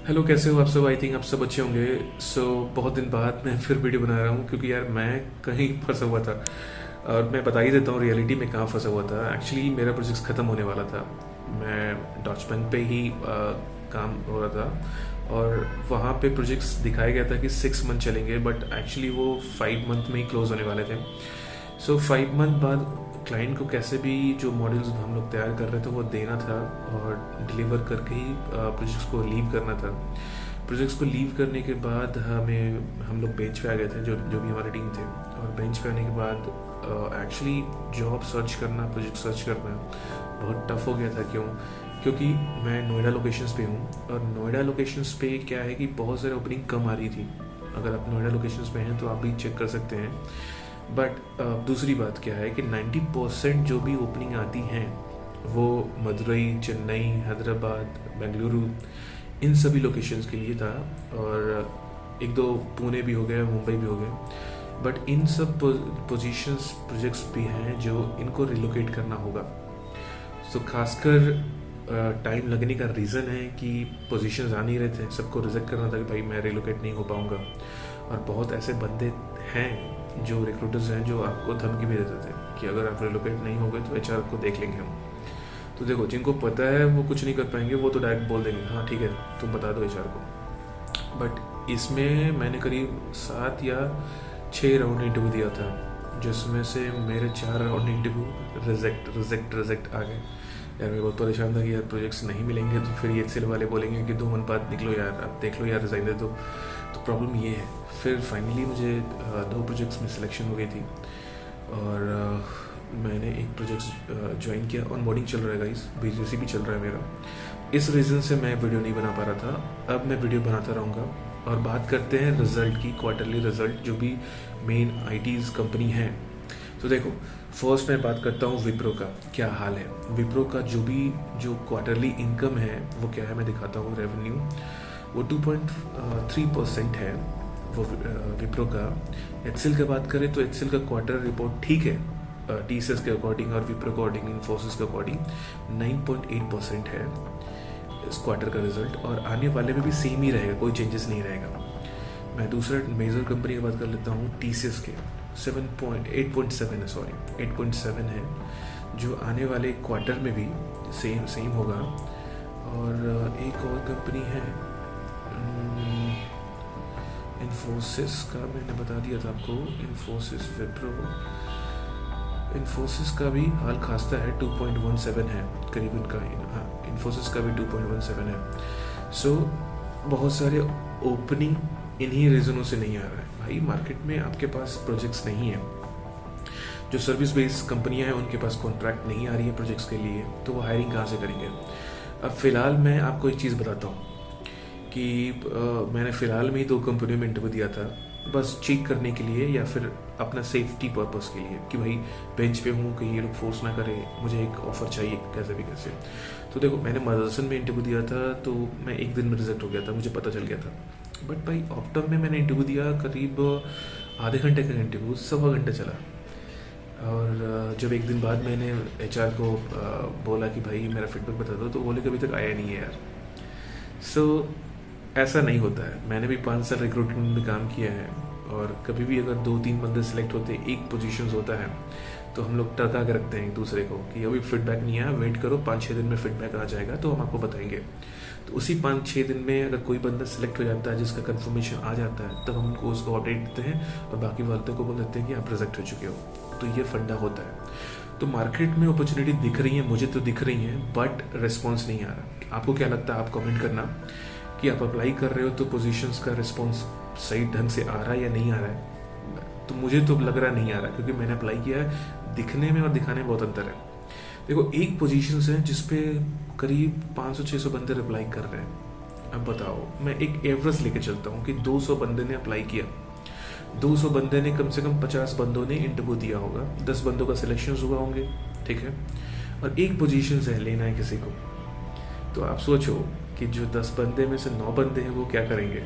Hello, कैसे हो आप सब? आई थिंक आप सब अच्छे होंगे। बहुत दिन बाद मैं फिर वीडियो बना रहा हूँ क्योंकि यार मैं कहीं फंसा हुआ था। और मैं बता ही देता हूँ रियलिटी में कहाँ फंसा हुआ था। एक्चुअली मेरा प्रोजेक्ट ख़त्म होने वाला था। मैं डॉच बैंक पे ही काम हो रहा था और वहाँ पे प्रोजेक्ट्स दिखाया गया था कि 6 मंथ चलेंगे, बट एक्चुअली वो 5 मंथ में ही क्लोज होने वाले थे। 5 मंथ बाद क्लाइंट को कैसे भी जो मॉडल्स हम लोग तैयार कर रहे थे वो देना था और डिलीवर करके ही प्रोजेक्ट्स को लीव करना था। प्रोजेक्ट्स को लीव करने के बाद हम लोग बेंच पे आ गए थे, जो जो भी हमारी टीम थे। और बेंच पे आने के बाद एक्चुअली जॉब सर्च करना, प्रोजेक्ट सर्च करना बहुत टफ हो गया था। क्योंकि मैं नोएडा लोकेशंस पे हूँ और नोएडा लोकेशंस पे क्या है कि बहुत सारे ओपनिंग कम आ रही थी। अगर आप नोएडा लोकेशंस पे हैं तो आप भी चेक कर सकते हैं। बट दूसरी बात क्या है कि 90% जो भी ओपनिंग आती हैं वो मदुरई, चेन्नई, हैदराबाद, बेंगलुरु, इन सभी लोकेशंस के लिए था। और एक दो पुणे भी हो गया, मुंबई भी हो गए। बट इन सब पोजीशंस, प्रोजेक्ट्स भी हैं जो इनको रिलोकेट करना होगा। खासकर टाइम लगने का रीज़न है कि पोजीशंस आ नहीं रहे थे, सबको रिजेक्ट करना था कि भाई मैं रिलोकेट नहीं हो पाऊँगा। और बहुत ऐसे बंदे हैं जो रिक्रूटर्स हैं जो आपको धमकी भी देते थे कि अगर आप रिलोकेट नहीं हो गए तो एचआर को देख लेंगे हम। तो देखो, जिनको पता है वो कुछ नहीं कर पाएंगे, वो तो डायरेक्ट बोल देंगे हाँ ठीक है तुम बता दो एचआर को। बट इसमें मैंने करीब 7 या 6 राउंड इंटरव्यू दिया था, जिसमें से मेरे 4 राउंड इंटरव्यू रिजेक्ट आ गए। यार मैं बहुत परेशान था कि यार प्रोजेक्ट्स नहीं मिलेंगे तो फिर ये एचसीएल वाले बोलेंगे कि 2 मंथ बाद निकलो यार, आप देख लो यार, रिजाइन दे दो। तो प्रॉब्लम ये है। फिर फाइनली मुझे 2 प्रोजेक्ट्स में सिलेक्शन हो गई थी और मैंने एक प्रोजेक्ट ज्वाइन किया। ऑनबोर्डिंग चल रहा है गाइस, बीजीसी भी चल रहा है मेरा। इस रीज़न से मैं वीडियो नहीं बना पा रहा था। अब मैं वीडियो बनाता रहूँगा। और बात करते हैं रिजल्ट की, क्वार्टरली रिजल्ट जो भी मेन आईटीज़ कंपनी है। तो देखो, फर्स्ट मैं बात करता हूँ विप्रो का क्या हाल है। विप्रो का जो क्वार्टरली इनकम है वो क्या है मैं दिखाता हूँ। रेवेन्यू वो 2.3% है वो विप्रो का। एचसीएल की बात करें तो एचसीएल का क्वार्टर रिपोर्ट ठीक है, टीसीएस के अकॉर्डिंग और विप्रो के अकॉर्डिंग, इन्फोसिस के अकॉर्डिंग 9.8% है इस क्वार्टर का रिजल्ट। और आने वाले में भी सेम ही रहेगा, कोई चेंजेस नहीं रहेगा। मैं दूसरा मेजर कंपनी की बात कर लेता हूँ, टीसीएस के 8.7 है, सॉरी 8.7 है, जो आने वाले क्वार्टर में भी सेम होगा। और एक और कंपनी है इन्फोसिस का, मैंने बता दिया था आपको। इन्फोसिस, विप्रो, इन्फोसिस का भी हाल खास्ता है, 2.17 है करीबन का। हाँ, इन्फोसिस का भी 2.17 है। बहुत सारे ओपनिंग इन्हीं रीजनों से नहीं आ रहा है भाई। मार्केट में आपके पास प्रोजेक्ट्स नहीं है। जो सर्विस बेस्ड कंपनियां हैं उनके पास कॉन्ट्रैक्ट नहीं आ रही है प्रोजेक्ट्स के लिए, तो वो हायरिंग कहाँ से करेंगे? अब फिलहाल मैं आपको एक चीज़ बताता हूँ कि मैंने फ़िलहाल में ही 2 कंपनियों में इंटरव्यू दिया था, बस चेक करने के लिए या फिर अपना सेफ्टी पर्पस के लिए कि भाई बेंच पे हूँ, कहीं ये लोग फोर्स ना करें, मुझे एक ऑफ़र चाहिए कैसे भी कैसे। तो देखो, मैंने मदरसन में इंटरव्यू दिया था तो मैं 1 दिन में रिजेक्ट हो गया था, मुझे पता चल गया था। बट भाई ऑप्टम में मैंने इंटरव्यू दिया, करीब आधे घंटे का इंटरव्यू, 1.25 घंटे चला। और जब 1 दिन बाद मैंने एचआर को बोला कि भाई मेरा फीडबैक बता दो, तो बोले कि अभी तक आया नहीं है यार। ऐसा नहीं होता है। मैंने भी 5 साल रिक्रूटमेंट में काम किया है और कभी भी अगर 2-3 बंदे सिलेक्ट होते, एक पोजीशन होता है, तो हम लोग टका के रखते हैं एक दूसरे को कि अभी फीडबैक नहीं आया, वेट करो, 5-6 दिन में फीडबैक आ जाएगा तो हम आपको बताएंगे। तो उसी 5-6 दिन में अगर कोई बंदा सिलेक्ट हो जाता है, जिसका कंफर्मेशन आ जाता है, तब हम उनको उसको अपडेट देते हैं और बाकी वालों को बोल देते हैं कि आप रिजेक्ट हो चुके हो। तो ये फंडा होता है। तो मार्केट में अपॉर्चुनिटी दिख रही है, मुझे तो दिख रही है, बट रिस्पॉन्स नहीं आ रहा। आपको क्या लगता है? आप कमेंट करना कि आप अप्लाई कर रहे हो तो पोजीशंस का रिस्पॉन्स सही ढंग से आ रहा है या नहीं आ रहा है। तो मुझे तो लग रहा नहीं आ रहा, क्योंकि मैंने अप्लाई किया है, दिखने में और दिखाने में बहुत अंतर है। देखो, एक पोजीशंस है जिसपे करीब 500-600 बंदे अप्लाई कर रहे हैं। अब बताओ, मैं एक एवरेज लेके चलता हूँ कि 200 बंदे ने अप्लाई किया, 200 बंदे ने कम से कम 50 बंदों ने इंटरव्यू दिया होगा, 10 बंदों का सिलेक्शन हुआ होंगे, ठीक है। और एक पोजीशन है, लेना है किसी को। तो आप सोचो कि जो 10 बंदे में से 9 बंदे हैं वो क्या करेंगे?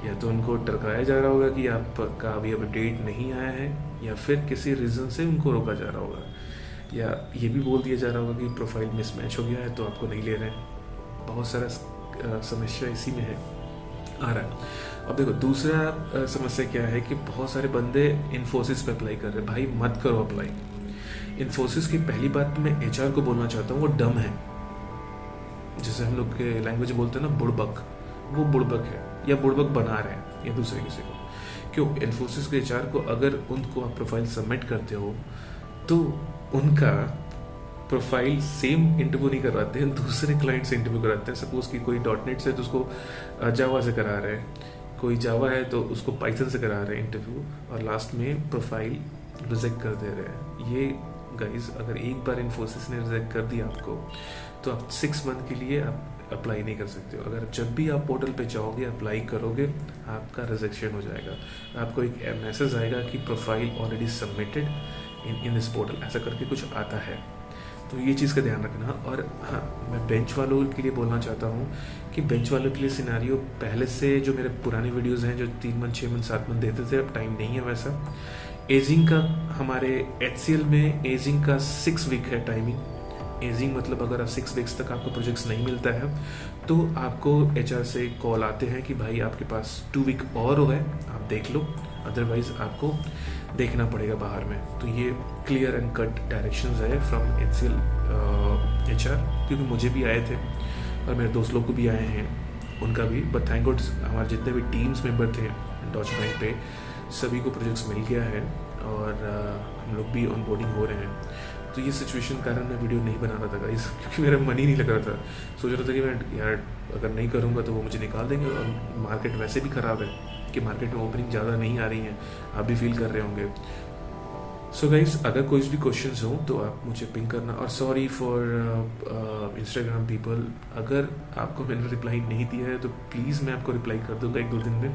या तो उनको टरकाया जा रहा होगा कि आपका अभी अपडेट नहीं आया है, या फिर किसी रीज़न से उनको रोका जा रहा होगा, या ये भी बोल दिया जा रहा होगा कि प्रोफाइल मिसमैच हो गया है तो आपको नहीं ले रहे हैं। बहुत सारा समस्या इसी में है आ रहा है। अब देखो दूसरा समस्या क्या है कि बहुत सारे बंदे इन्फोसिस पे अप्लाई कर रहे हैं। भाई मत करो अप्लाई। इन्फोसिस की पहली बात मैं एचआर को बोलना चाहता हूँ, वो डम है। जैसे हम लोग के लैंग्वेज में बोलते हैं ना बुड़बक, वो बुड़बक है या बुड़बक बना रहे हैं या दूसरे किसी को। क्यों? इन्फोसिस के एचआर को अगर उनको आप प्रोफाइल सबमिट करते हो तो उनका प्रोफाइल सेम इंटरव्यू नहीं करवाते हैं, दूसरे क्लाइंट से इंटरव्यू कराते हैं। सपोज कि कोई डॉटनेट से तो उसको जावा से करा रहे हैं, कोई जावा है तो उसको पाइथन से करा रहे हैं इंटरव्यू, और लास्ट में प्रोफाइल रिजेक्ट कर दे रहे हैं। ये गाइज अगर एक बार इन्फोसिस ने रिजेक्ट कर दिया आपको तो आप 6 मंथ के लिए आप अप्लाई नहीं कर सकते हो। अगर जब भी आप पोर्टल पे जाओगे अप्लाई करोगे आपका रिजेक्शन हो जाएगा, आपको एक मैसेज आएगा कि profile already submitted in this portal, ऐसा करके कुछ आता है। तो ये चीज़ का ध्यान रखना। और हाँ, मैं बेंच वालों के लिए बोलना चाहता हूँ कि बेंच वालों के लिए सिनेरियो पहले से जो मेरे पुराने वीडियोस हैं जो 3 मंथ 6 मंथ 7 मंथ देते थे, अब टाइम नहीं है वैसा। एजिंग का हमारे HCL में एजिंग का 6 वीक है टाइमिंग। एजिंग मतलब अगर आप 6 वीक्स तक आपको प्रोजेक्ट्स नहीं मिलता है तो आपको HR से कॉल आते हैं कि भाई आपके पास 2 वीक और है, आप देख लो, अदरवाइज आपको देखना पड़ेगा बाहर में। तो ये क्लियर एंड कट डायरेक्शंस है फ्रॉम HCL HR, क्योंकि मुझे भी आए थे और मेरे दोस्त लोग को भी आए हैं, उनका भी। बट थैंक गॉड हमारे जितने भी टीम्स मेंबर थे डॉच बैंक पे सभी को प्रोजेक्ट्स मिल गया है और हम लोग भी ऑन बोर्डिंग हो रहे हैं। तो ये सिचुएशन कारण मैं वीडियो नहीं बना रहा था गाइस, क्योंकि मेरा मन ही नहीं लग रहा था। सोच रहा था कि मैं यार अगर नहीं करूँगा तो वो मुझे निकाल देंगे, और मार्केट वैसे भी ख़राब है कि मार्केट में ओपनिंग ज़्यादा नहीं आ रही हैं, आप भी फील कर रहे होंगे। सो गाइस अगर कोई भी क्वेश्चंस हो तो आप मुझे पिंग करना। और सॉरी फॉर इंस्टाग्राम पीपल, अगर आपको मैंने रिप्लाई नहीं दिया है तो प्लीज़ मैं आपको रिप्लाई कर दूंगा 1-2 दिन में,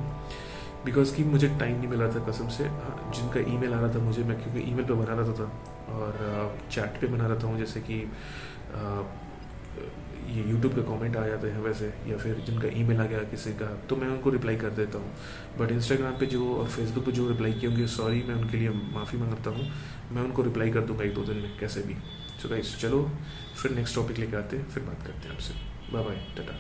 बिकॉज कि मुझे टाइम नहीं मिला था कसम से। जिनका ईमेल आ रहा था मुझे, मैं क्योंकि ईमेल पे बना रहा था और चैट पे बना रहा था हूँ, जैसे कि ये यूट्यूब पे कमेंट आ जाते हैं वैसे, या फिर जिनका ईमेल आ गया किसी का तो मैं उनको रिप्लाई कर देता हूँ। बट इंस्टाग्राम पे जो और फेसबुक पे जो रिप्लाई किए होंगे, सॉरी, मैं उनके लिए माफ़ी मांगता हूँ। मैं उनको रिप्लाई कर दूंगा 1-2 दिन में कैसे भी। सो गाइस चलो फिर नेक्स्ट टॉपिक लेके आते हैं, फिर बात करते हैं आपसे। Bye bye, Tata.